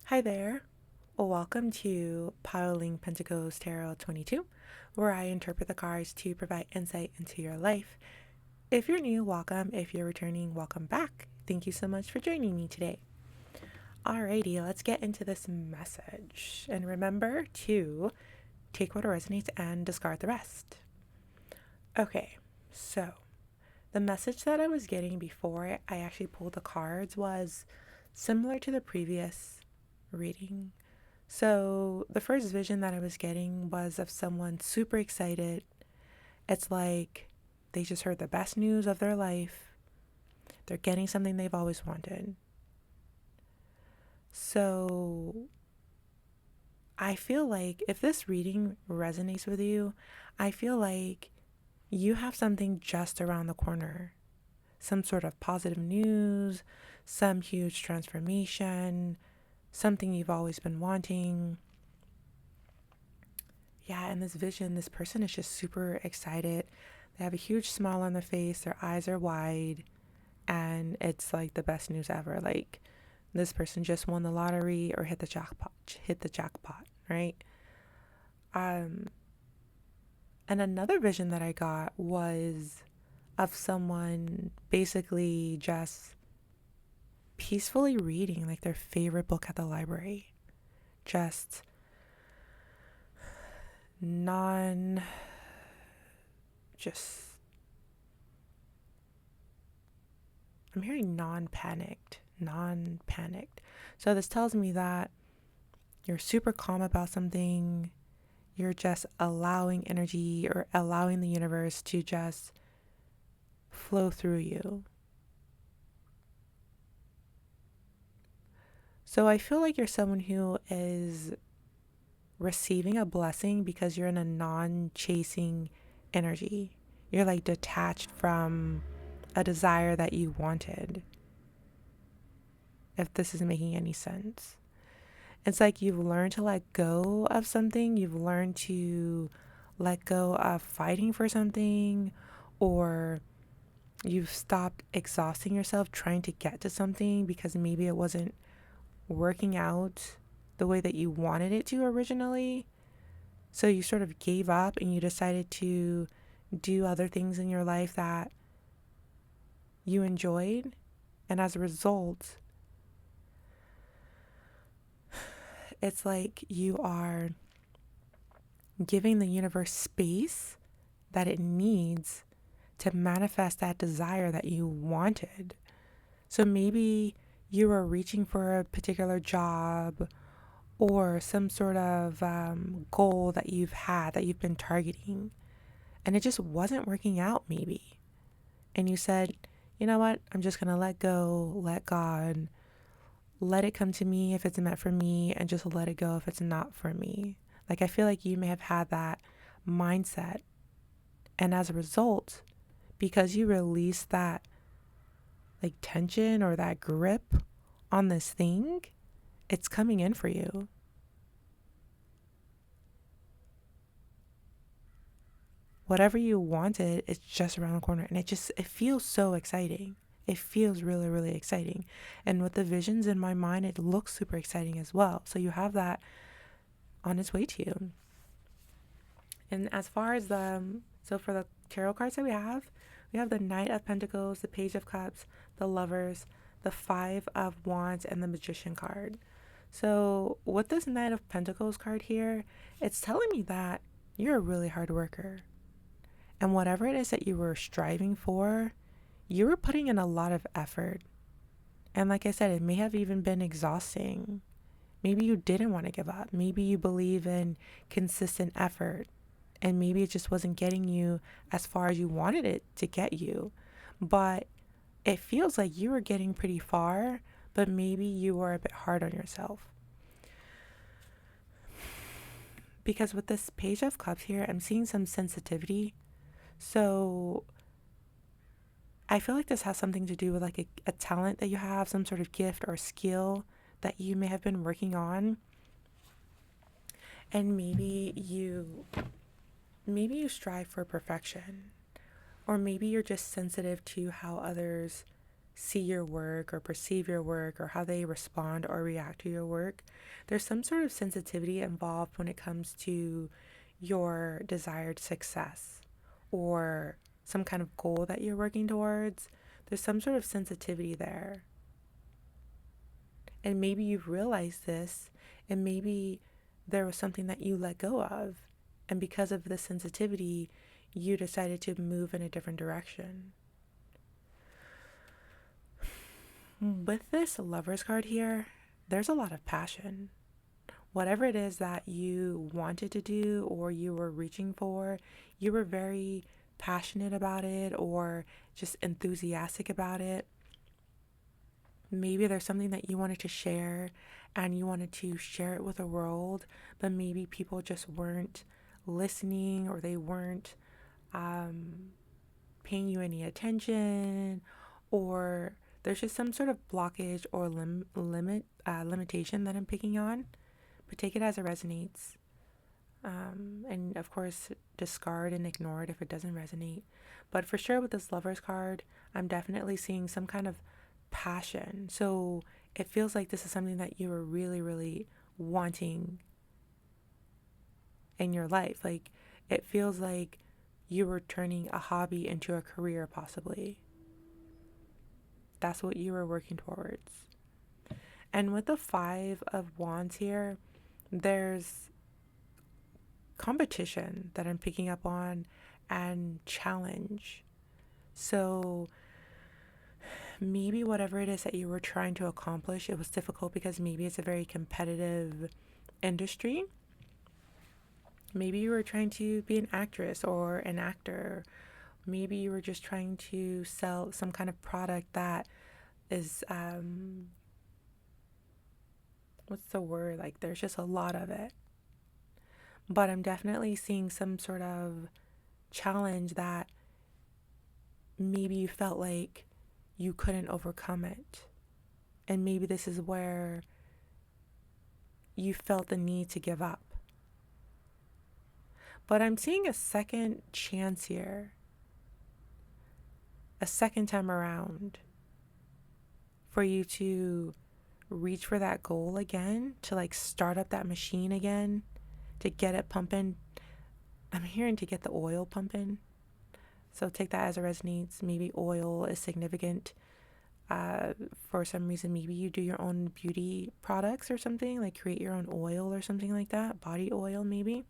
Hi there. Welcome to Piling Pentacles Tarot 22, where I interpret the cards to provide insight into your life. If you're new, welcome. If you're returning, welcome back. Thank you so much for joining me today. Alrighty, let's get into this message. And remember to take what resonates and discard the rest. Okay, so the message that I was getting before I actually pulled the cards was similar to the previous reading. So the first vision that I was getting was of someone super excited. It's like they just heard the best news of their life. They're getting something they've always wanted. So I feel like if this reading resonates with you, I feel like you have something just around the corner. Some sort of positive news, some huge transformation, something you've always been wanting. Yeah, in this vision, this person is just super excited. They have a huge smile on their face, their eyes are wide, and it's like the best news ever. Like this person just won the lottery or hit the jackpot, right? Um and another vision that I got was of someone basically just peacefully reading like their favorite book at the library. Just non just I'm hearing non-panicked. So this tells me that you're super calm about something. You're just allowing energy or allowing the universe to just flow through you. So I feel like you're someone who is receiving a blessing because you're in a non-chasing energy. You're like detached from a desire that you wanted, if this is making any sense. It's like you've learned to let go of something. You've learned to let go of fighting for something, or you've stopped exhausting yourself trying to get to something because maybe it wasn't working out the way that you wanted it to originally. So you sort of gave up and you decided to do other things in your life that you enjoyed. And as a result, it's like you are giving the universe space that it needs to manifest that desire that you wanted. So maybe you were reaching for a particular job or some sort of goal that you've had that you've been targeting, and it just wasn't working out, maybe. And you said, you know what? I'm just going to let go, let God, let it come to me if it's meant for me, and just let it go if it's not for me. Like, I feel like you may have had that mindset. And as a result, because you release that like tension or that grip on this thing, it's coming in for you. Whatever you wanted, it's just around the corner. And it feels so exciting. It feels really, really exciting. And with the visions in my mind, it looks super exciting as well. So you have that on its way to you. And as far as so for the tarot cards that we have the Knight of Pentacles, the Page of Cups, the Lovers, the Five of Wands, and the Magician card. So with this Knight of Pentacles card here, it's telling me that you're a really hard worker. And whatever it is that you were striving for, you were putting in a lot of effort. And like I said, it may have even been exhausting. Maybe you didn't want to give up. Maybe you believe in consistent effort. And maybe it just wasn't getting you as far as you wanted it to get you. But it feels like you were getting pretty far, but maybe you were a bit hard on yourself. Because with this Page of Cups here, I'm seeing some sensitivity. So I feel like this has something to do with like a talent that you have, some sort of gift or skill that you may have been working on. And maybe you strive for perfection, or maybe you're just sensitive to how others see your work or perceive your work or how they respond or react to your work, there's some sort of sensitivity involved when it comes to your desired success or some kind of goal that you're working towards. There's some sort of sensitivity there. And maybe you've realized this, and maybe there was something that you let go of. And because of the sensitivity, you decided to move in a different direction. With this Lover's card here, there's a lot of passion. Whatever it is that you wanted to do or you were reaching for, you were very passionate about it or just enthusiastic about it. Maybe there's something that you wanted to share and you wanted to share it with the world, but maybe people just weren't listening or they weren't paying you any attention, or there's just some sort of blockage or limitation that I'm picking on. But take it as it resonates. And of course, discard and ignore it if it doesn't resonate. But for sure, with this Lover's card, I'm definitely seeing some kind of passion. So it feels like this is something that you were really, really wanting in your life. Like, it feels like you were turning a hobby into a career, possibly. That's what you were working towards. And with the Five of Wands here, there's competition that I'm picking up on and challenge. So maybe whatever it is that you were trying to accomplish, it was difficult because maybe it's a very competitive industry. Maybe you were trying to be an actress or an actor. Maybe you were just trying to sell some kind of product that is, what's the word? Like, there's just a lot of it. But I'm definitely seeing some sort of challenge that maybe you felt like you couldn't overcome it. And maybe this is where you felt the need to give up. But I'm seeing a second chance here, a second time around, for you to reach for that goal again, to like start up that machine again, to get it pumping. I'm hearing to get the oil pumping. So take that as it resonates. Maybe oil is significant. For some reason, maybe you do your own beauty products or something, like create your own oil or something like that, body oil maybe.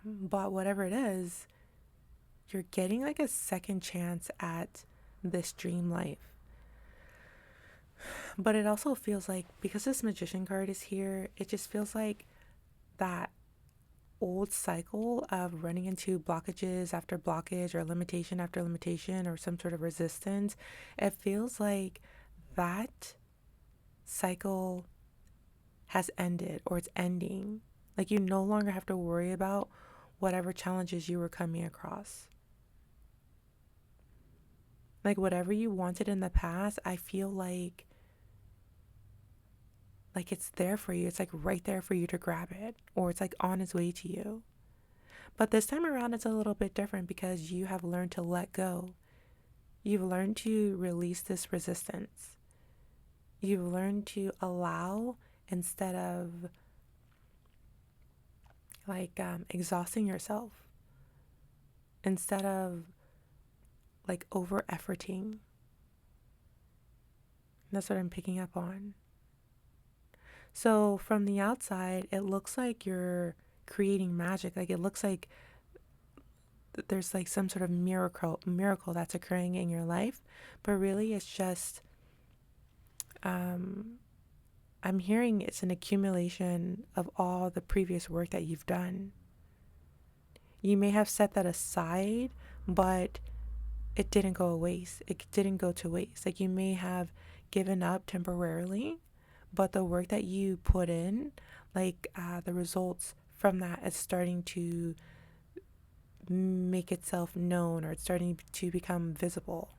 But whatever it is, you're getting like a second chance at this dream life. But it also feels like, because this Magician card is here, it just feels like that old cycle of running into blockages after blockage or limitation after limitation or some sort of resistance. It feels like that cycle has ended or it's ending. Like, you no longer have to worry about whatever challenges you were coming across. Like, whatever you wanted in the past, I feel like it's there for you. It's like right there for you to grab it, or it's like on its way to you. But this time around, it's a little bit different because you have learned to let go. You've learned to release this resistance. You've learned to allow instead of like exhausting yourself, instead of like over efforting. That's what I'm picking up on. So from the outside, it looks like you're creating magic. Like, it looks like there's like some sort of miracle that's occurring in your life, but really it's just I'm hearing it's an accumulation of all the previous work that you've done. You may have set that aside, but it didn't go to waste. It didn't go to waste. Like, you may have given up temporarily, but the work that you put in, like the results from that, is starting to make itself known, or it's starting to become visible.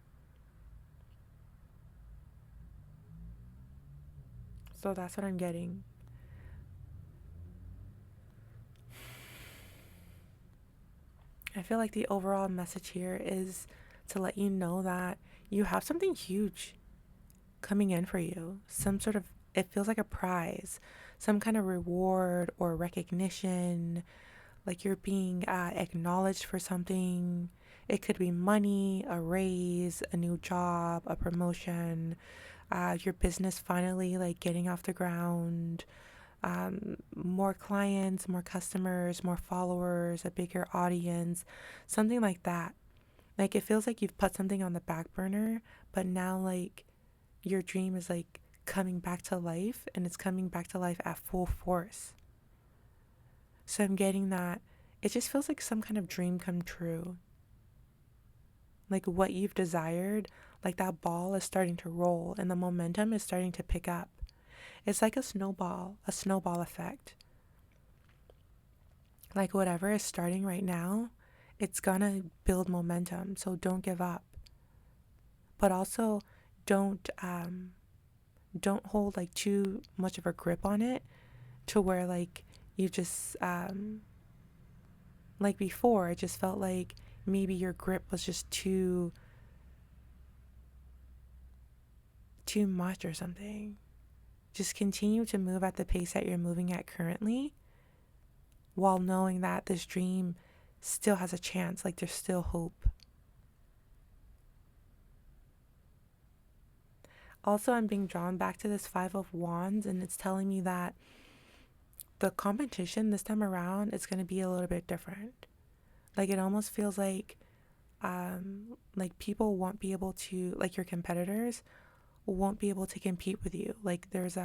So that's what I'm getting. I feel like the overall message here is to let you know that you have something huge coming in for you. Some sort of, it feels like a prize, some kind of reward or recognition, like you're being acknowledged for something. It could be money, a raise, a new job, a promotion, your business finally like getting off the ground, more clients, more customers, more followers, a bigger audience, something like that. Like it feels like you've put something on the back burner, but now like your dream is like coming back to life, and it's coming back to life at full force. So I'm getting that it just feels like some kind of dream come true. Like what you've desired, like that ball is starting to roll and the momentum is starting to pick up. It's like a snowball effect. Like whatever is starting right now, it's gonna build momentum. So don't give up. But also don't don't hold like too much of a grip on it to where like you just like before it just felt like maybe your grip was just too much or something. Just continue to move at the pace that you're moving at currently, while knowing that this dream still has a chance, like there's still hope. Also, I'm being drawn back to this Five of Wands, and it's telling me that the competition this time around is going to be a little bit different. Like it almost feels like people won't be able to, like your competitors won't be able to compete with you. Like there's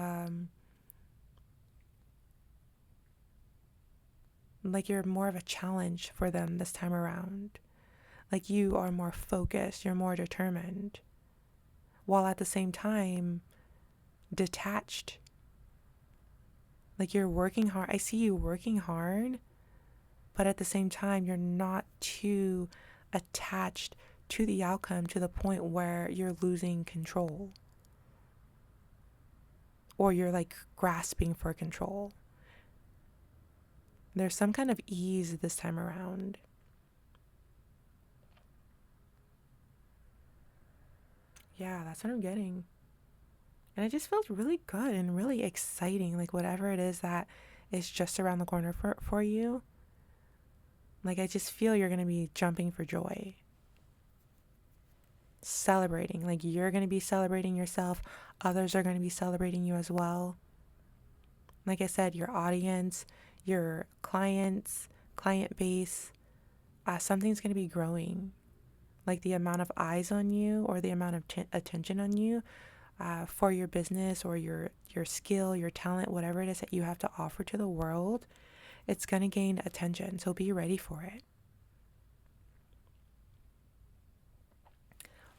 like you're more of a challenge for them this time around. Like you are more focused, you're more determined, while at the same time detached. Like you're working hard. I see you working hard, but at the same time you're not too attached to the outcome to the point where you're losing control or you're like grasping for control. There's some kind of ease this time around. Yeah, that's what I'm getting. And it just feels really good and really exciting. Like whatever it is that is just around the corner for you. Like I just feel you're going to be jumping for joy. Celebrating. Like you're going to be celebrating yourself. Others are going to be celebrating you as well. Like I said, your audience, your clients, client base, something's going to be growing. Like the amount of eyes on you or the amount of attention on you for your business or your skill, your talent, whatever it is that you have to offer to the world, it's going to gain attention. So be ready for it.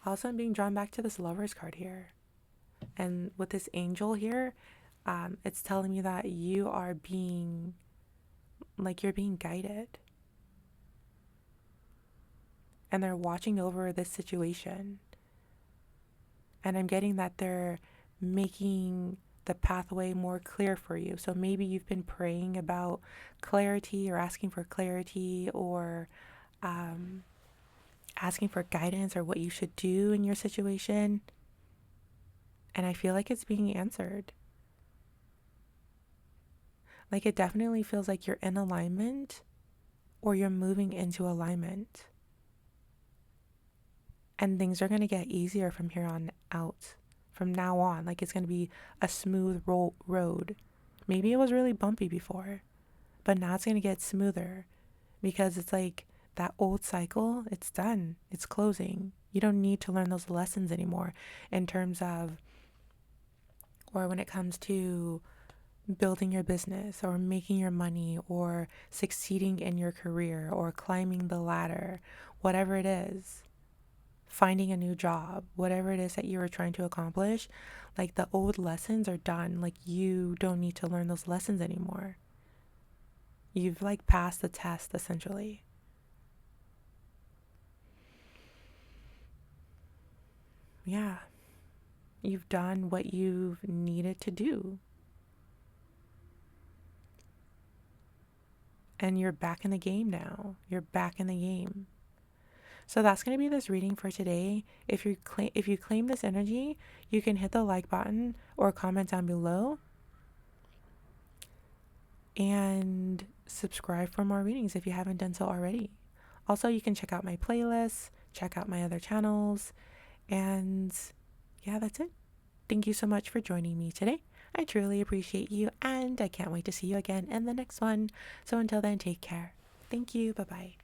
Also, I'm being drawn back to this Lover's card here. And with this angel here, it's telling me that you are being, like, you're being guided. And they're watching over this situation. And I'm getting that they're making the pathway more clear for you. So maybe you've been praying about clarity or asking for clarity or um, asking for guidance or what you should do in your situation. And I feel like it's being answered. Like it definitely feels like you're in alignment or you're moving into alignment. And things are going to get easier from here on out. From now on, like it's going to be a smooth road. Maybe it was really bumpy before, but now it's going to get smoother because it's like that old cycle, it's done. It's closing. You don't need to learn those lessons anymore in terms of, or when it comes to building your business or making your money or succeeding in your career or climbing the ladder, whatever it is, finding a new job, whatever it is that you were trying to accomplish, like the old lessons are done. Like you don't need to learn those lessons anymore. You've like passed the test essentially. Yeah. You've done what you've needed to do. And you're back in the game now. You're back in the game. So that's going to be this reading for today. If you claim this energy, you can hit the like button or comment down below and subscribe for more readings if you haven't done so already. Also, you can check out my playlists, check out my other channels, and yeah, that's it. Thank you so much for joining me today. I truly appreciate you, and I can't wait to see you again in the next one. So until then, take care. Thank you. Bye bye.